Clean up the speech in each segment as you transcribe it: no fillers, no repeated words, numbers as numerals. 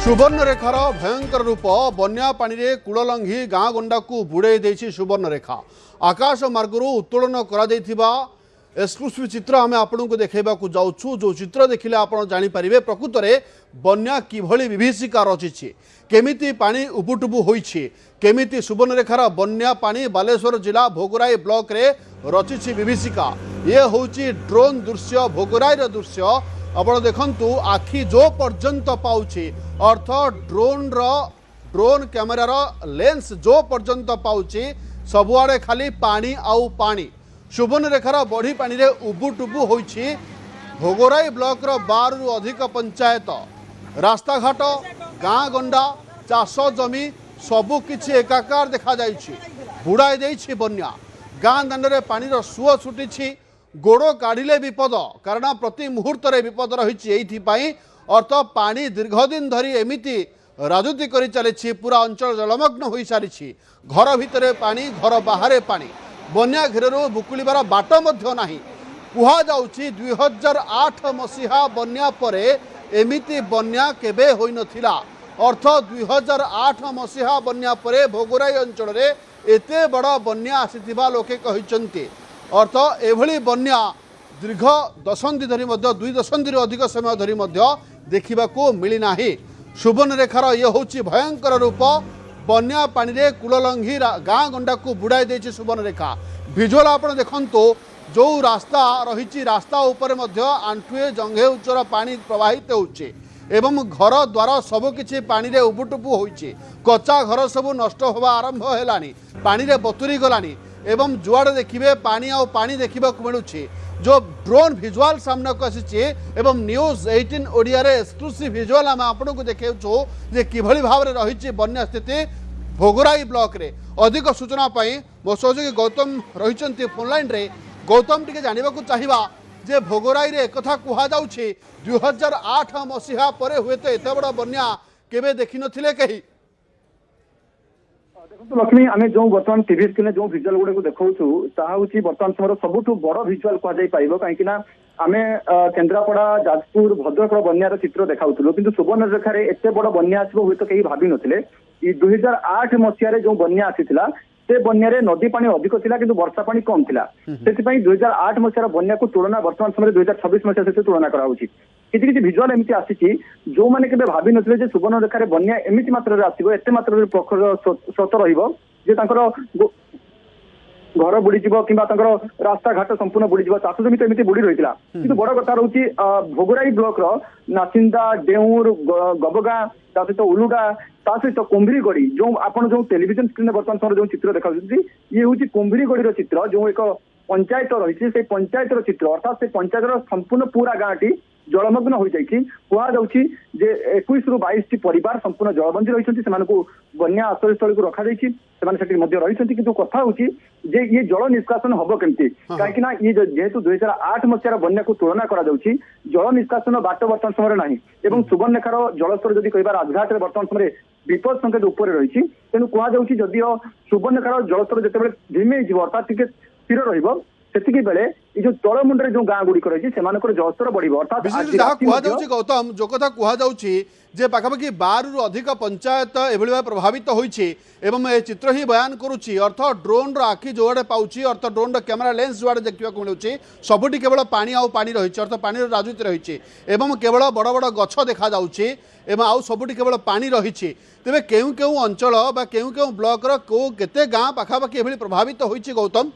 सुवर्णरेखार भयंकर रूप बन्या पानी रे कूल लंघी गाँ गंडा को बुड़े देछि सुवर्णरेखा आकाश मार्गरू उत्तोलन करा एक्सक्लूसिव चित्र आम आपन को देखा जाऊँ जो चित्र देखिले आप जापर प्रकृत में बन्या किभली विभीषिका रचिछि केमिति पानी उबुटुबु होइछि केमिति सुवर्णरेखार बन्या पानी बालेश्वर जिला भोगराई ब्लॉक रे रचिछि विभीषिका ये होउछि ड्रोन दृश्य भोगराई दृश्य आपण देखंतु आखि जो पर्यंत पाउछि अर्थ ड्रोन कैमेरार लेंस जो पर्यंत पाउछि सबुआड़े खाली पानी आउ पानी सुवर्णरेखार बढ़ी पानी रे उबुटुबु होइछि भोगराई ब्लॉक रो 12 रु अधिक पंचायत रास्ता घाट गाँ गंडा चाष जमी सबु किछि एकाकार देखा जाइछि बुड़ाई देइछि बन्या गाँ दांडे पानी रो सुओ छुटिछि गोड़ काढ़िले विपद कारण प्रति मुहूर्त विपद रही अर्थ पानी दीर्घदिन धरी एमिति राजूति कर चली पूरा अंचल जलमग्न हो सारी घर भितर पानी घर बाहर पानी बन्या घेरु बुकुलिबार बाट नहीं कहुच्छी 2008 मसीहा बन्या परे एमिति बन्या केबे होई नथिला अर्थ 2008 मसीहा बन्या परे भोगराई अंचल रे एते बड़ बन्या आसीथिबा लोके कहिसंती अर्थ एभली बन्या दीर्घ दशंधि धरी दुई दशंधि अधिक समय धरी देखा मिली ना सुवर्णरेखार ये हूँ भयंकर रूप बन्या पानी रे कूल लंघी गाँ गंडा को बुड़ाई देछि सुवर्णरेखा विजुअल आप देखंतु जो रास्ता रही रास्ता उपर आंठुए जंघे उच्चर पानी प्रवाहित होउछि एवं घर द्वार सबकि पानी रे उबुटुबु होइछि कच्चा घर सब नष्ट होगा आरंभ हेलानी पानी रे बतुरी गलानी एवं जुआड़े देखिए पानी आउ पानी देखा मिलूँ जो ड्रोन भिजुआल सामना को आसी एवं न्यूज 18 ओडिया रे एक्सक्लूसिव भिजुआल आम आपन को देखु जे किभली भाव में रही बन्या स्थिति भोगराई ब्लॉक रे अधिक सूचना पाई मो सहयोगी गौतम रही फोन लाइन रे गौतम टिके जानिबा को चाहिबा जे भोगराई रे एकथा कुहा जाउछि 2008 मसीहा परे हुए तो एते बड़ बन्या केबे देखि नथिले कही देखो लक्ष्मी आम जो बर्तमान टीवी स्क्रीन जो भिजुआल गुड़ा देखा ताकि बर्तमान समय सबुठ बड़ भिजुआल कहुई कहीं आम केन्द्रापड़ा जाजपुर भद्रक बन्यार चित्र देखाऊलु कि सुवर्णरेखार एत बड़ बन्या आसो हूँ तो कहीं भावी नथिले 2008 मसीह जो बन्या आसीथिला से बन्या नदी पानी अधिक थिला किंतु वर्षा पानी कम थिला सेतिपई 2008 मसीह बन्या को तुलना वर्तमान समय 2026 मसीह से तुलना कराउछि किछि किछि भिजुआल एमिति आसीछि जो माने केबे भाबी नथिले जे सुवर्णरेखार बन्या एमिति मात्रा रे आसीबो एते मात्रा रे प्रखर स्रोत रहिबो जे तांकर घर बुड़ीज कि रास्ता घाट संपूर्ण बुड़ीज चाष जमी तो एमती बुड़ी रही कि बड़ कथा रोचे भोगराई ब्लॉक नासिंदा डेउर गबगा सहित उलुगा सहित कुंभीरगढ़ी जो आपन जो टेलीविजन स्क्रीन बर्तमान समय जो चित्र देखा ये हूँ कुंभीरगढ़ी चित्र जो एक पंचायत रही से पंचायत चित्र अर्थात से पंचायत संपूर्ण पूरा गाँटी जलमग्न हो जाऊँगी जे 21 रु 22 परिवार संपूर्ण जलबंदी रही बन्या आश्रयस्थल को रखा रही किंतु कथा हूँ जे ये जल निष्कासन हम केमती कहीं ये जेहेतु 2008 मसीहार बन्या को तुलना करा जल निष्कासन बाट बर्तमान समय ना सुवर्णरेखार जलस्तर जदि कह राजघाट में बर्तमान समय विपद संकेत उपर रही तेणु कहुच्छी जदिओ सुवर्णरेखार जलस्तर जिते धिमे अर्थात टे स्थिर रही सेतिकी बेले ये जो तलमुंडे जो गाँ गुड़िक रही है जलस्तर बढ़ अर्थात गौतम जो कथा कहुच्छी जे पाखापाखि 12 रु अधिक पंचायत एभली भाव प्रभावित होइछि एवं ए चित्र ही बयान करुच्ची अर्थ ड्रोन रो आखि जोड़े पाउछि अर्थ ड्रोन रो कैमेरा लेंस जोड़े देखा मिलूँ सबुठी केवल पानी आउ पानी रही अर्थ पानी राजूति रही एवं केवल बड़ बड़ गछ देखा जाउछि एवं आउ सबुठी केवल पानी रही तेबे केउ केउ अंचल बा केउ केउ ब्लॉक रो को केते गाँ पाखापाखि एभली प्रभावित होइछि गौतम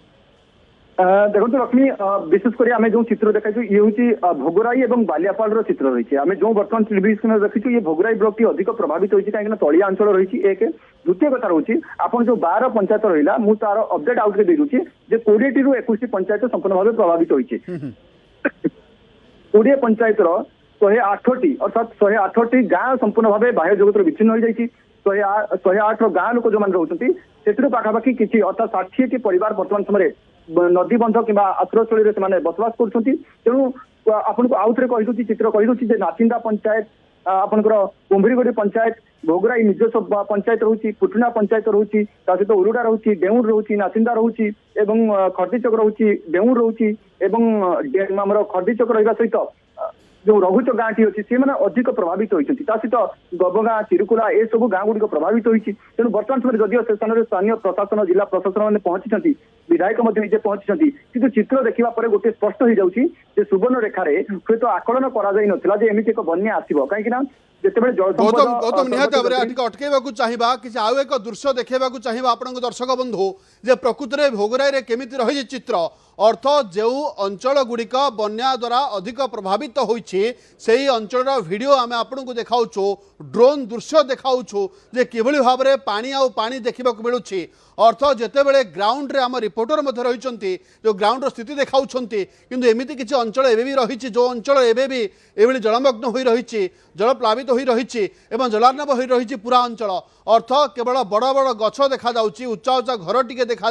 देखो लक्ष्मी विशेषकर आम जो चित्र देखा ये हूँ भोगराई और बालियापाड़ चित्र रही है आम जो बर्तमान टेलीविजन देखीचु ये भोगराई ब्लॉक टी अधिक प्रभावित होती कहीं तलिया अंचल रही एक द्वितीय कथा रोचे आपन जो 12 पंचायत रहा मुझे तार अपडेट आउट दे दूसरी 20 रु 21 पंचायत संपूर्ण भाव प्रभावित होती 20 पंचायत 108टी अर्थात 108टी गाँ संपूर्ण भाव बाह्य जगत विच्छिन्न हो जाती 108 गाँ लोक जो मैंने रोचे से पाखापाखि किसी अर्थात 60 परिवार बर्तमान समय नदी बंध कि आश्रयस्थल से बसवास करूँ आपन को आउ थे कही चित्र कही नासिंदा पंचायत आपंकर कुंभीरगढ़ी पंचायत भोगराई निजस्व पंचायत रोची पुटना पंचायत रोची सहित उरुडा रोची डेउर रोची नासिंदा रोची खर्दीचक रोची डेउर रोची खर्दीचक रहा सहित जो रघुच गाँटी अच्छी से अधिक प्रभावित होती सहित गबगाँ चिरुकुला ए सब गाँ गुड़िक प्रभावित होती तेणु बर्तमान समय जदिव से स्थान स्थानीय प्रशासन जिला प्रशासन मैंने पहुंची विधायक निजे पहुंची किंतु चित्र देखा गोटे स्पष्ट हो जाऊँगी सुवर्णरेखा हूँ तो आकलन करमती एक बन्या आसो कहीं जितेबाला जल गौतम गौतम निहाती भाव में अटकैवाक चाहिए कि आउ एक दृश्य देखा चाहिए आपण दर्शक बंधु जे प्रकृत में भोगराई केमिति रही चित्र अर्थ जो अंचल गुड़िक बन्या द्वारा अधिक प्रभावित होइछि सेही अंचल वीडियो आम आपन को देखाऊँ ड्रोन दृश्य देखाऊँ जे किभली भाव में पानी आउ पानी देखा मिलूँ अर्थ जितेबले ग्राउंड रे आम रिपोर्टर मध्य रही जो ग्राउंड स्थिति देखाऊँ किंतु एमती किसी अंचल एवं भी रही जो अंचल एवं भी एभली जलमग्न हो रही जल प्लावित हो रही जलार्णव हो रही पूरा अंचल अर्थ केवल बड़ बड़ गछ देखा उच्चा उच्चा घर टी देखा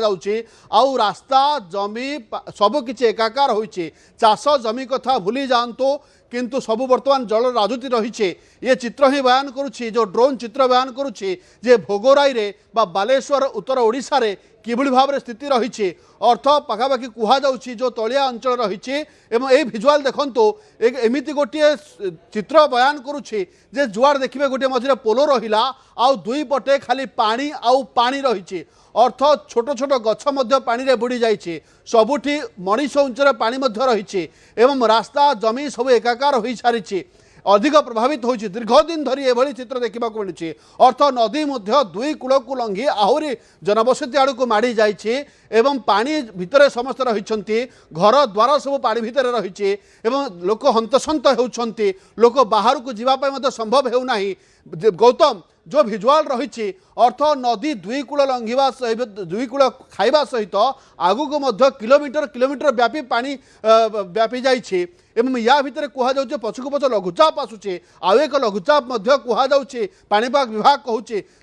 आउ रास्ता जमी सबकिछि एकाकार होइछि चाष जमी कथा भूली जातु किंतु सबु वर्तमान जल राजुति रही ये चित्र ही बयान करुछि जो ड्रोन चित्र बयान करुछि जे भोगराई रे बा बालेश्वर उत्तर ओडिशा रे किभली भाव में स्थिति रही अर्थ पखापाखि कहुच्छी जो तलिया अंचल रही एवं ये भिजुआल देखंतु एक एमिति गोटे चित्र बयान करुछि जे जुआड़ देखिए गोटे मझे पोलो रहिला आउ दुई पटे खाली पानी आउ पानी रही अर्थ छोट छोट गछ मध्य पानी रे बुड़ी जाइछि सबुठी मनीष उंचर पानी मध्य रही एवं रास्ता जमी सब एकाकार हो सारी अधिक प्रभावित होइछि दीर्घ दिन धरी एभली चित्र देखा मिलूँ अर्थ नदी मध्य दुई कूल को लंघी आहरी जनबसती आड़ को माड़ी जाइछि एवं पानी भितर समस्त रही घर द्वार सब पानी भितर रही लोक हंतसंत होउछंती लोक बाहर को जीवाई संभव हेउना गौतम जो भिजुआल रही अर्थ नदी दुई कूल लंघा दुई कूल खाइबा सहित आगु को किलोमीटर किलोमीटर व्यापी पानी व्यापी जाइछि एवं या भितर कहुचे पछकु पछ लघुचाप आसुचे आउ एक लघुचाप कहुचे पाणीपाग विभाग कहूँ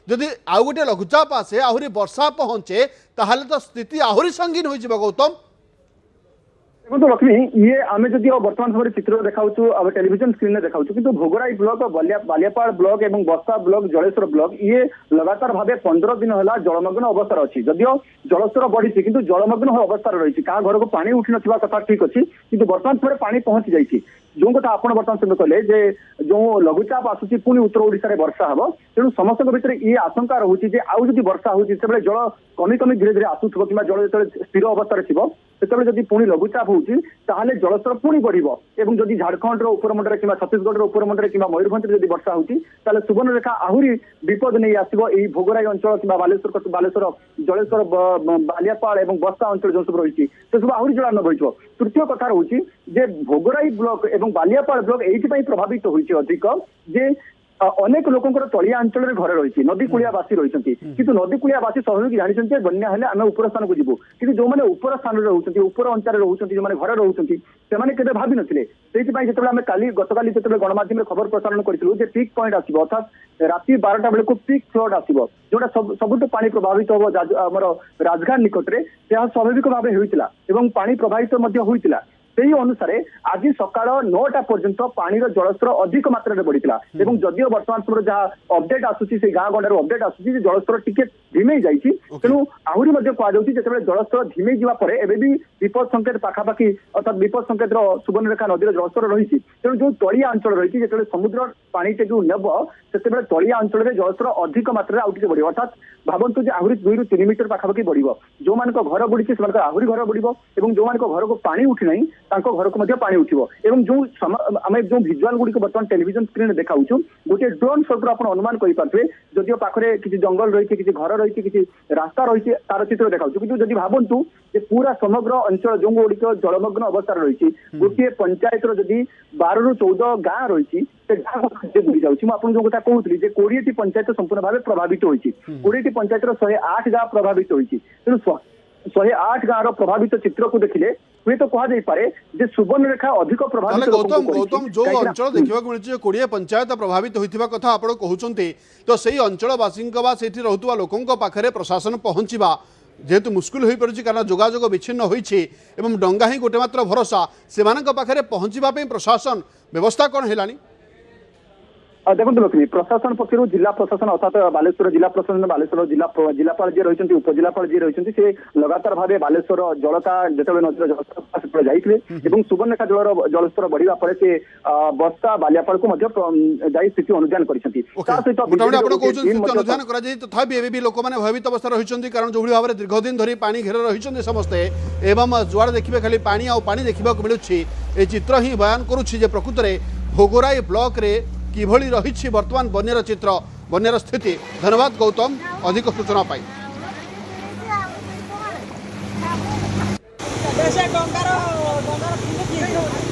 जदि आउ गोटे लघुचाप आसे आहरी वर्षा पहुँचे ताहले तो स्थिति आहरी संगीन हो गौतम देखो लक्ष्मी ये आम जदि बर्तमान समय चित्र देखा टेलीविजन स्क्रीन में देखा कि भोगराई ब्लॉक बालियापाड़ ब्लॉक और बस्ता ब्लॉक जलेश्वर ब्लॉक ये लगातार भाव 15 दिन है जलमग्न अवस्था अच्छी जदिव जलस्तर बढ़ी कि जलमग्न अवस्था रही क्या घर को पानी उठी ना कथा ठीक अच्छी कि बर्तमान समय पानी पहुंची जाइए जो कथा आप बर्तमान समय कहले जे जो लघुचाप आसूची पुणी उत्तर ओडिशा रे वर्षा हम तेणु समस्त भितर ये आशंका रोचे जे आउ जदि वर्षा होती जल कमी कमी धीरे धीरे आसुथ्व कि जल जो स्थिर अवस्था थो से पुणी लघुचाप होती जलस्तर पुणी बढ़ो और जदि झारखंड उपरमंडल कि छत्तीसगढ़ उपरमंडल कि मयूरभंज जदि वर्षा होती सुवर्णरेखा आहरी विपद नहीं आसो यही भोगराई अंचल कि बालेश्वर जलेश्वर बालियापाड़ और बस्ता अंचल जो सब रही से सब आहरी जलार्णव हो तृतीय कथा रोचे जे भोगराई ब्लॉक और बालियापाड़ ब्लॉक ये प्रभावित होती अधिक जे अनेक लोकंर तलिया अंचल घर रही नदी कूलियावासी रही किंतु नदी कूलियावासी स्वाभाविक जानते बन्या हेले आम उपर स्थान को जीवु कि जो मैंने उपर स्थान रोचे उपर अंचल रोचे जो घर रोचे से भावी नथिले जो आम काली गतकाली जो गणमाध्यम खबर प्रसारण करूँ पिक पॉइंट आसो अर्थात राति 12टा बेलू पिक फ्लड आसो जोटा सबुठ पानी प्रभावित हम आमर राजघाट निकट में स्वाभाविक भाव होता और पानी प्रभावित होता से अनुसार आज सकाळ 9टा पर्यंत पानी जलस्तर अधिक मात्रा बढ़ीला जदिव बर्तमान समय जहाँ अपडेट आसूसी से गाँ गंडार अपडेट आसूसी जलस्तर टिके धीमे जाइए तेणु आहरी कहुच्छी जिते जलस्तर धीमे जावापर एवं भी विपद संकेत पाखापाखि अर्थात विपद संकेत सुवर्णरेखा नदी जलस्तर रही तेणु जो तलिया अंचल रही जो समुद्र पानी जो नेब से तलिया अंचल में जलस्तर अधिक मात्रा आउ टे बढ़ो अर्थात भावतु जे आहरी 2 ରୁ 3 मीटर पाखापाखि बढ़ो जो मान घर बुड़ी से आहरी घर बढ़ो और जो मान घर को पानी उठी नहीं घर को पानी उठिबो एवं जो आम जो भिजुआल गुड़ी बर्तमान टेलीविजन स्क्रीन में देखाऊँ गोटे ड्रोन शॉट आप अनुमान करेंगे जदिव पाखे किसी जंगल रही किसी घर रही किसी रास्ता रही तार चित्र देखाऊँ कि जब भावतु पूरा समग्र अंचल जो गुड़िक जलमग्न अवस्था रही गोटे पंचायत जदि 12 ରୁ 14 गाँ रही बुड़ी जाऊँगी मुझे जो कथा कहूली 20टी पंचायत संपूर्ण भाव प्रभावित होती 20टी पंचायत 108 गाँ प्रभावित होती तेणु 108 गाँव प्रभावित चित्र को देखिले हुए तो कह सुवर्णरेखा अधिक प्रभावित गौतम जो अंचल देखा मिली 20 पंचायत प्रभावित होता कथा आप कहते तो सही अंचलवासी रोकवा लोकों पाखे प्रशासन पहुँचवा जेहेतु मुस्किल हो पड़ी कारण जोगाजोग विच्छिन्न होती डंगा ही गोटे मात्र भरोसा से पाखे पहुँचापी प्रशासन व्यवस्था कौन है देखो लक्ष्मी प्रशासन पक्षर जिला प्रशासन अर्थात बालेश्वर जिला प्रशासन बालेश्वर जिलापाल जी रही उपजिलापाल जी रही से लगातार भाव बालेश्वर जलता जो नदी जलस्तर जाते सुवर्णरेखा जलस्तर बढ़िया पर से बस्ता बालियापाल को स्थिति अनुधान अनुधान तथापि एवं भी लोक मैंने भयभीत अवस्था रही कारण जो भाव में दीर्घ दिन धरी पानी घेर रही समस्ते एवं जुआड़े देखिए खाली पानी आ पानी देखा मिलूँ ये चित्र ही बयान करुच्ची प्रकृत में भोगराई ब्लॉक रे किभली रही वर्तमान बन्यार चित्र बन्यार स्थिति। धन्यवाद गौतम अधिक सूचना पाई। डंगार